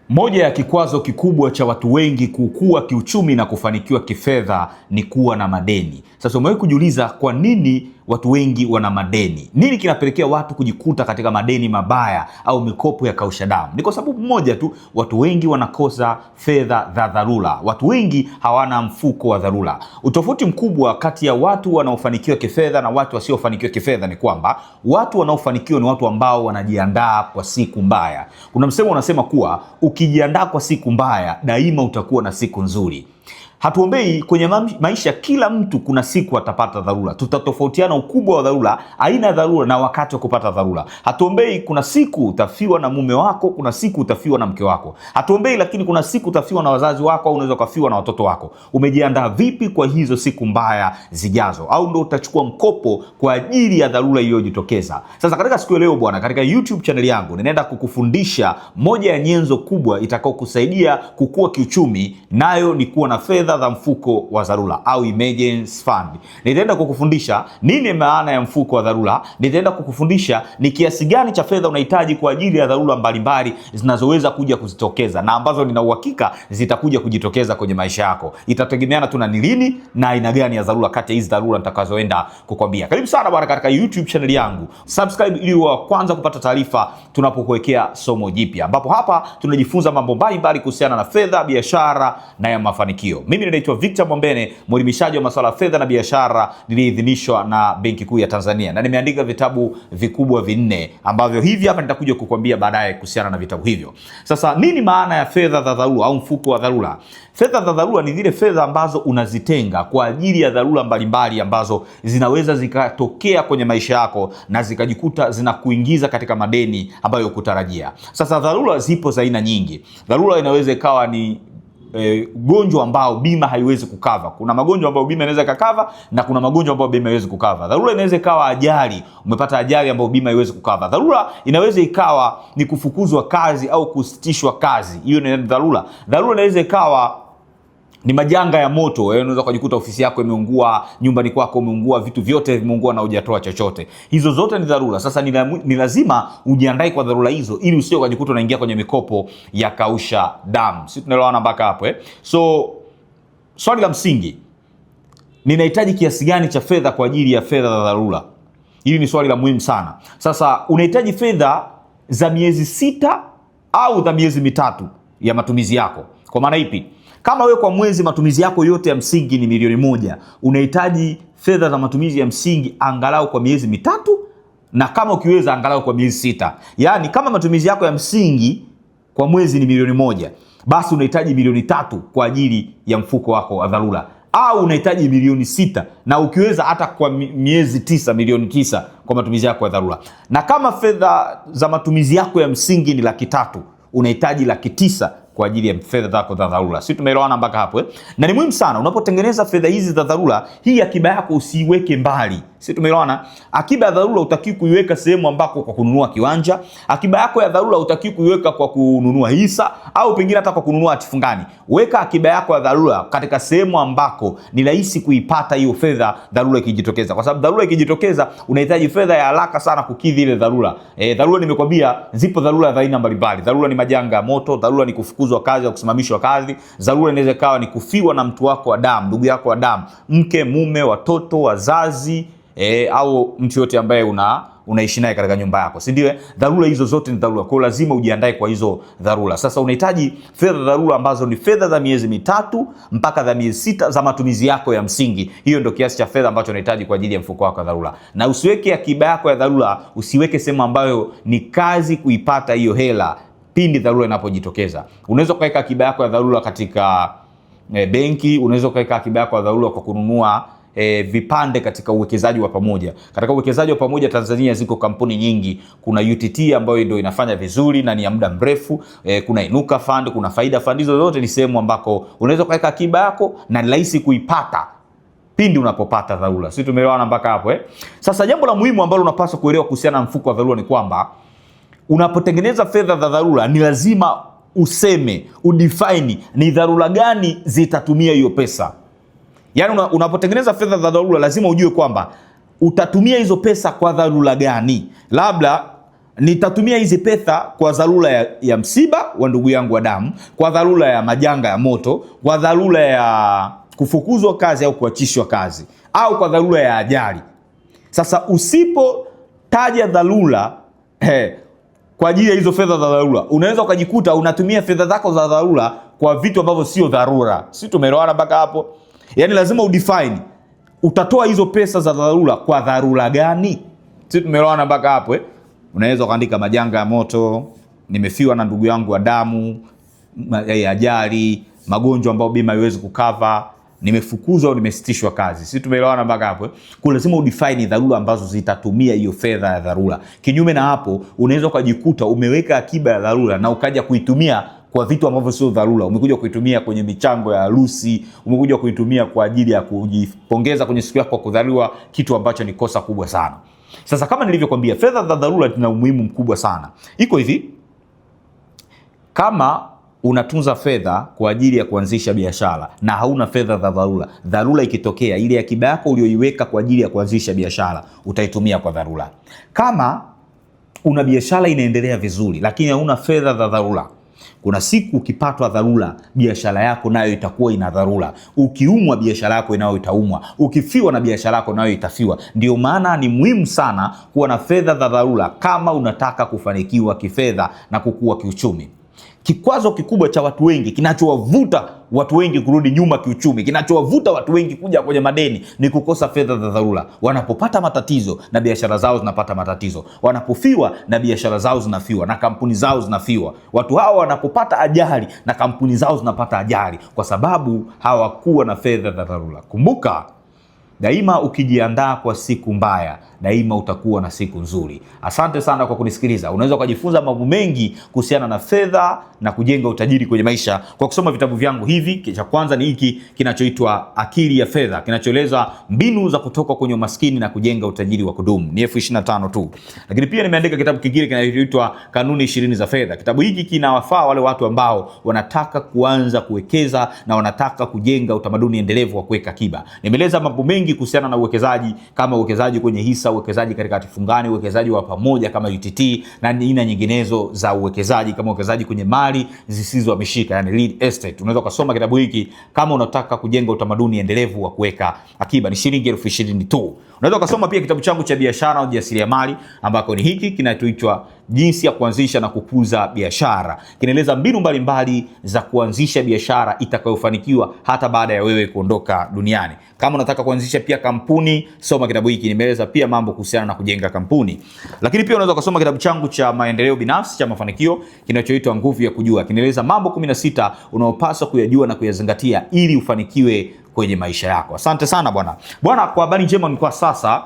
Moja ya kikwazo kikubwa cha watu wengi kukua kiuchumi na kufanikiwa kifedha ni kuwa na madeni. Sasa umewahi kujiuliza kwa nini watu wengi wana madeni? Nini kinapelekea watu kujikuta katika madeni mabaya au mikopo ya kausha damu? Ni kwa sababu moja tu, watu wengi wanakosa fedha za dharura. Watu wengi hawana mfuko wa dharura. Utofauti mkubwa kati ya watu wanaofanikiwa kifedha na watu wasiofanikiwa kifedha ni kwamba watu wanaofanikiwa ni watu ambao wanajiandaa kwa siku mbaya. Kuna msemo unasema kuwa ukijiandaa kwa siku mbaya, daima utakuwa na siku nzuri. Hatuombei kwenye maisha, kila mtu kuna siku atapata dharura. Tutatofautiana ukubwa wa dharura, aina ya dharura na wakati wa kupata dharura. Hatuombei kuna siku utafiwa na mume wako, kuna siku utafiwa na mke wako. Hatuombei lakini kuna siku utafiwa na wazazi wako au unaweza kufiwa na watoto wako. Umejiandaa vipi kwa hizo siku mbaya zijazo? Au ndio utachukua mkopo kwa ajili ya dharura iliyojitokeza? Sasa katika siku ya leo bwana, katika YouTube channel yangu ninaenda kukufundisha moja ya nyenzo kubwa itakao kusaidia kukua kiuchumi, nayo ni kuwa na fedha za mfuko wa dharura au emergency fund. Nitaenda kukufundisha nini maana ya mfuko wa dharura. Nitaenda kukufundisha ni kiasi gani cha fedha unahitaji kwa ajili ya dharura mbalimbali zinazoweza kuja kuzitokeza na ambazo nina uhakika zitakuja kujitokeza kwenye maisha yako. Itategemeana tu na ni lini na aina gani ya dharura kati ya hizi dharura nitakazoenda kukwambia. Karibu sana bwana katika YouTube channel yangu. Subscribe ili uwe wa kwanza kupata taarifa tunapokuwekea somo jipya, ambapo hapa tunajifunza mambo mbalimbali kuhusiana na fedha, biashara na ya mafanikio. Mimi naitwa Victor Mwambene, mwelimishaji wa masuala ya fedha na biashara niliyeidhinishwa na Benki Kuu ya Tanzania, na nimeandika vitabu vikubwa 4 ambavyo hivi hapa nitakuja kukwambia baadaye kuhusiana na vitabu hivyo. Sasa nini maana ya fedha za dharura au mfuko wa dharura? Fedha za dharura ni zile fedha ambazo unazitenga kwa ajili ya dharura mbalimbali ambazo zinaweza zikatokea kwenye maisha yako na zikajikuta zinakuingiza katika madeni ambayo hukutarajia. Sasa dharura zipo za aina nyingi. Dharura inaweza ikawa ni ugonjwa ambao bima haiwezi kukava. Kuna magonjwa ambayo bima inaweza kukava na kuna magonjwa ambayo bima haiwezi kukava. Dharura inaweza ikawa ajali, umepata ajali ambayo bima haiwezi kukava. Dharura inaweza ikawa ni kufukuzwa kazi au kusitishwa kazi, hiyo ni dharura. Dharura inaweza ikawa ni majanga ya moto. Unaweza kujikuta ofisi yako imeungua, nyumbani kwako imeungua, vitu vyote vimeungua na hujatoa chochote. Hizo zote ni dharura. Sasa ni lazima ujiandae kwa dharura hizo ili usije kujikuta unaingia kwenye mikopo ya kausha damu. Sisi tunaelewana mpaka hapo So swali la msingi, ninahitaji kiasi gani cha fedha kwa ajili ya fedha za dharura? Hili ni swali la muhimu sana. Sasa unahitaji fedha za miezi 6 au za miezi 3 ya matumizi yako. Kwa maana ipi? Kama wewe kwa mwezi matumizi yako yote ya msingi ni milioni 1, unahitaji fedha za matumizi ya msingi angalau kwa miezi 3, na kama ukiweza angalau kwa miezi 6. Yaani kama matumizi yako ya msingi kwa mwezi ni milioni 1, basi unahitaji milioni 3 kwa ajili ya mfuko wako wa dharura, au unahitaji milioni 6 na ukiweza hata kwa miezi 9, milioni 9 kwa matumizi yako ya dharura. Na kama fedha za matumizi yako ya msingi ni 300,000, unahitaji 900,000 kwa ajili ya fedha zako za dharura. Sisi tumeelewana mpaka hapo Na ni muhimu sana unapotengeneza fedha hizi za dharura, hii akiba yako usiiweke mbali. Sisi tumeelewana? Akiba ya dharura utaki kuiweka sehemu ambako kwa kununua kiwanja. Akiba yako ya dharura utaki kuiweka kwa kununua hisa au pengine hata kwa kununua hatifungani. Weka akiba yako ya dharura katika sehemu ambako ni rahisi kuipata hiyo fedha dharura ikijitokeza. Kwa sababu dharura ikijitokeza unahitaji fedha ya haraka sana kukidhi ile dharura. Dharura nimekwambia zipo dharura za aina mbalimbali. Dharura ni majanga ya moto, dharura ni kufukuzwa kazi au kusimamishwa kazi. Dharura inaweza kawa ni kufiwa na mtu wako wa damu, ndugu yako wa damu, mke, mume, watoto, wazazi, au mtu yote ambaye unaishi naye katika nyumba yako, si ndio? Dharura hizo zote ni dharura. Kwa lazima ujiandae kwa hizo dharura. Sasa unahitaji fedha dharura ambazo ni fedha za miezi 3 mpaka za miezi 6 za matumizi yako ya msingi. Hiyo ndio kiasi cha fedha ambacho unahitaji kwa ajili ya mfuko wako wa dharura. Na usiweke akiba yako ya dharura, usiweke sehemu ambayo ni kazi kuipata hiyo hela pindi dharura inapojitokeza. Unaweza kuweka akiba yako ya dharura katika benki, unaweza kuweka akiba yako ya dharura kwa kununua vipande katika uwekezaji wa pamoja. Katika uwekezaji wa pamoja Tanzania ziko kampuni nyingi. Kuna UTT ambayo ndio inafanya vizuri na ni ya muda mrefu. Kuna Inuka Fund, kuna Faida Fund. Hizo zote ni sehemu ambako unaweza kuweka akiba yako na ni rahisi kuipata pindi unapopata dharura. Sisi tumeelewana mpaka hapo Sasa jambo la muhimu ambalo unapaswa kuelewa kuhusiana na mfuko wa dharura ni kwamba unapotengeneza fedha za dharura ni lazima useme, udefine ni dharura gani zitatumia hiyo pesa. Yaani unapotengeneza fedha za dharura lazima ujue kwamba utatumia hizo pesa kwa dharura gani. Labda Nitatumia hizi pesa kwa dharura ya msiba wa ndugu yangu wa damu, kwa dharura ya majanga ya moto, kwa dharura ya kufukuzwa kazi au kuachishwa kazi, au kwa dharura ya ajali. Sasa usipotaja dharura kwa ajili ya hizo fedha za dharura, unaweza ukajikuta unatumia fedha zako za dharura kwa vitu ambavyo sio dharura. Si tumeelewana mpaka hapo? Yaani lazima udefine utatoa hizo pesa za dharura kwa dharura gani? Si tumeelewana mpaka hapo? Unaweza ukaandika majanga ya moto, nimefiwa na ndugu yangu wa damu, ajali, magonjwa ambayo bima haiwezi kukava, nimefukuzwa au nimesitishwa kazi. Si tumeelewana mpaka hapo? Kwa lazima udefine dharura ambazo zitatumia hiyo fedha ya dharura. Kinyume na hapo, unaweza ukajikuta umeweka akiba ya dharura na ukaja kuitumia kwa vitu ambavyo sio dharura. Umekuja kuitumia kwenye michango ya harusi, umekuja kuitumia kwa ajili ya kujipongeza kwenye siku yako kwa kuzaliwa, kitu ambacho ni kosa kubwa sana. Sasa kama nilivyokuambia, fedha za dharura zina umuhimu mkubwa sana. Iko hivi, kama unatunza fedha kwa ajili ya kuanzisha biashara na hauna fedha za dharura, dharura ikitokea, ile akiba yako uliyoiweka kwa ajili ya kuanzisha biashara utaitumia kwa dharura. Kama una biashara inaendelea vizuri lakini hauna fedha za dharura, kuna siku ukipatwa dharura, biashara yako nayo itakuwa ina dharura. Ukiumwa, biashara yako nayo itaumwa. Ukifiwa, na biashara yako nayo itafiwa. Ndio maana ni muhimu sana kuwa na fedha za dharura kama unataka kufanikiwa kifedha na kukua kiuchumi. Kikwazo kikubwa cha watu wengi, kinachowavuta watu wengi kurudi nyuma kiuchumi, kinachowavuta watu wengi kuja kwenye madeni, ni kukosa fedha za dharura. Wanapopata matatizo na biashara zao zinapata matatizo, wanapofiwa na biashara zao zinafiwa na kampuni zao zinafiwa. Watu hawa wanapopata ajali na kampuni zao zinapata ajali kwa sababu hawakuwa na fedha za dharura. Kumbuka, daima ukijiandaa kwa siku mbaya, daima utakuwa na siku nzuri. Asante sana kwa kunisikiliza. Unaweza kujifunza mambo mengi kuhusiana na fedha na kujenga utajiri kwenye maisha kwa kusoma vitabu vyangu hivi. Cha kwanza ni hiki kinachoitwa Akili ya Fedha, kinachoeleza mbinu za kutoka kwenye umaskini na kujenga utajiri wa kudumu. Ni 25 tu. Lakini pia nimeandika kitabu kingine kinachoitwa Kanuni 20 za Fedha. Kitabu hiki kinawafaa wale watu ambao wanataka kuanza kuwekeza na wanataka kujenga utamaduni endelevu wa kuweka akiba. Nimeeleza mambo mengi kuhusiana na uwekezaji, kama uwekezaji kwenye hisa, uwekezaji katika hatifungani, uwekezaji wa pamoja kama UTT na aina nyinginezo za uwekezaji, kama uwekezaji kwenye mali zisizohamishika, yani real estate. Unaweza kusoma kitabu hiki kama unataka kujenga utamaduni endelevu wa kuweka akiba. Ni shilingi 20,000 tu. Unaweza kusoma pia kitabu changu cha biashara na ujasiriamali ambako ni hiki kinachoitwa Jinsi ya Kuanzisha na Kukuza Biashara. Kinaeleza mbinu mbalimbali za kuanzisha biashara itakayofanikiwa hata baada ya wewe kuondoka duniani. Kama unataka kuanzisha pia kampuni, soma kitabu hiki. Nimeeleza pia mambo kuhusiana na kujenga kampuni. Lakini pia unaweza kusoma kitabu changu cha maendeleo binafsi cha mafanikio kinachoitwa Nguvu ya Kujua. Kinaeleza mambo 16 unaopaswa kuyajua na kuyazingatia ili ufanikiwe kwenye maisha yako. Asante sana bwana. Kwa habari njema ni kwa sasa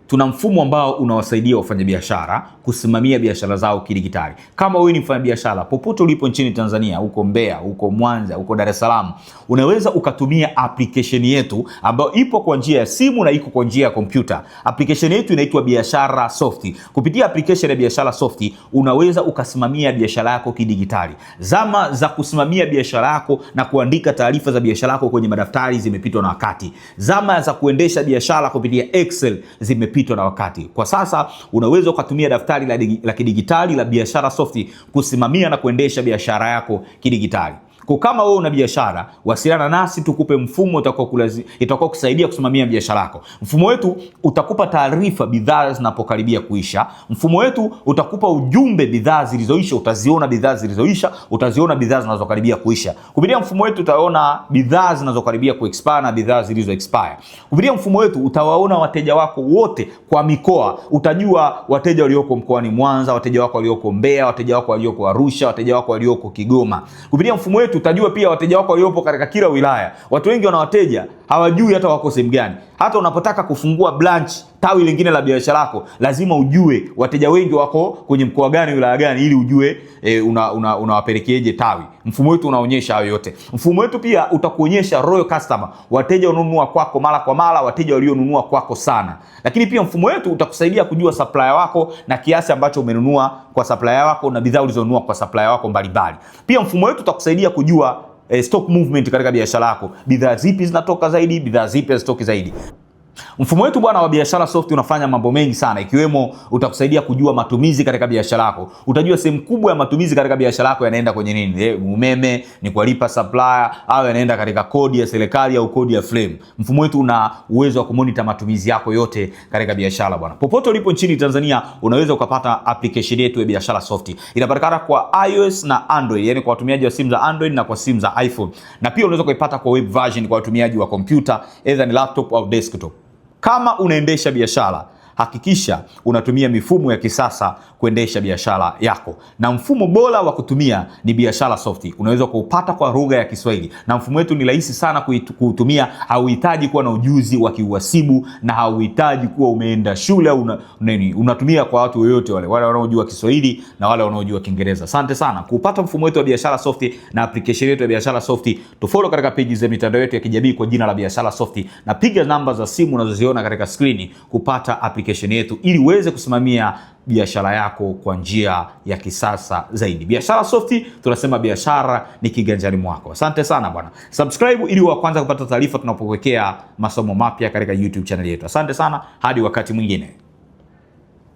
tuna mfumo ambao unawasaidia wafanyabiashara kusimamia biashara zao kidigitali. Kama wewe ni mfanyabiashara popote ulipo nchini Tanzania, uko Mbeya, uko Mwanza, uko Dar es Salaam, unaweza ukatumia application yetu ambayo ipo kwa njia ya simu na iko kwa njia ya kompyuta. Application yetu inaitwa Biashara Soft. Kupitia application ya Biashara Soft unaweza ukasimamia biashara yako kidigitali. Zama za kusimamia biashara yako na kuandika taarifa za biashara yako kwenye madaftari zimepitwa na wakati. Zama za kuendesha biashara kupitia Excel zimepitwa na wakati. Kwa sasa unaweza ukatumia daftari la kidigitali la Biashara Soft kusimamia na kuendesha biashara yako kidigitali. Kwa kama wewe una biashara, wasiliana nasi tukupe mfumo utakao kusaidia kusimamia biashara yako. Mfumo wetu utakupa taarifa bidhaa zinapokaribia kuisha. Mfumo wetu utakupa ujumbe bidhaa zilizoisha, utaziona bidhaa zilizoisha, utaziona bidhaa zinazokaribia kuisha. Kupitia mfumo wetu utaona bidhaa zinazokaribia kuexpire na bidhaa zilizo expire. Kupitia mfumo wetu utawaona wateja wako wote kwa mikoa. Utajua wateja walioko mkoani Mwanza, wateja wako walioko Mbeya, wateja wako walioko Arusha, wateja wako walioko Kigoma. Kupitia mfumo wetu utajua pia wateja wako waliopo katika kila wilaya. Watu wengi wana wateja hawajui hata wako sehemu gani. Hata unapotaka kufungua branch, tawi lingine la biashara yako, lazima ujue wateja wengi wako kwenye mkoa gani, wilaya gani, ili ujue unawapelekeeje tawi. Mfumo wetu unaonyesha hayo yote. Mfumo wetu pia utakuonyesha royal customer, wateja wanaonunua kwako mara kwa mara, wateja walionunua kwako sana. Lakini pia mfumo wetu utakusaidia kujua supplier wako na kiasi ambacho umenunua kwa supplier wako na bidhaa ulizonunua kwa supplier wako mbalimbali. Pia mfumo wetu utakusaidia kujua stock movement katika biashara yako. Bidhaa zipi zinatoka zaidi, bidhaa zipi hazitoki zaidi. Mfumo wetu bwana wa Biashara Soft unafanya mambo mengi sana, ikiwemo utakusaidia kujua matumizi katika biashara yako. Utajua sehemu kubwa ya matumizi katika biashara yako yanaenda kwenye nini. Umeme ni kulipa supplier, au yanaenda katika kodi ya serikali au kodi ya flame. Mfumo wetu una uwezo wa kumonitor matumizi yako yote katika biashara bwana. Popote ulipo nchini Tanzania unaweza ukapata application yetu ya Biashara Soft. Inapatikana kwa iOS na Android, yani kwa watumiaji wa simu za Android na kwa simu za iPhone. Na pia unaweza kuipata kwa web version kwa watumiaji wa kompyuta, either ni laptop au desktop. Kama unaendesha biashara, hakikisha unatumia mifumo ya kisasa kuendesha biashara yako. Na mfumo bora wa kutumia ni Biashara Soft. Unaweza kuupata kwa lugha ya Kiswahili. Na mfumo wetu ni rahisi sana kuutumia, hauhitaji kuwa na ujuzi wa kiuhasibu na hauhitaji kuwa umeenda shule au unatumia kwa watu wote wale wanaojua Kiswahili na wale wanaojua Kiingereza. Asante sana. Kupata mfumo wetu wa Biashara Soft na application yetu ya Biashara Soft, tufollow katika page za mitandao yetu ya kijamii kwa jina la Biashara Soft, na piga namba za simu unazoziona katika screen kupata application yetu ili uweze kusimamia biashara yako kwa njia ya kisasa zaidi. Biashara Soft, tunasema biashara ni kiganjani mwako. Asante sana bwana. Subscribe ili wa kwanza kupata taarifa tunapowekea masomo mapya katika YouTube channel yetu. Asante sana, hadi wakati mwingine.